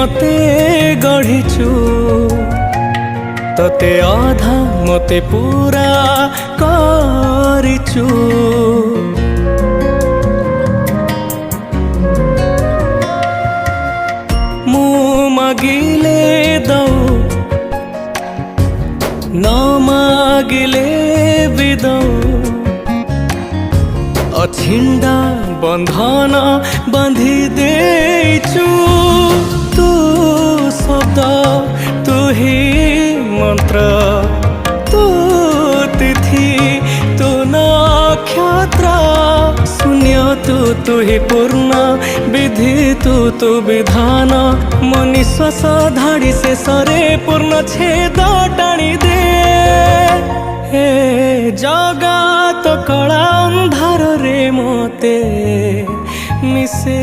मते गढ़िचु तते आधा मते पूरा करिचु। मु मागिले दऊ न मागिले भी दऊ अछिंडा बंधन बांधी देचु। तू शब्द तू ही मंत्र तू तिथि तू नक्षत्र शून्य तू ही पूर्ण विधि तू विधान मो निश्वास धाड़ी से सरे पूर्ण छेद टाणी दे। हे जगत कला अंधार रे मोते मिसे।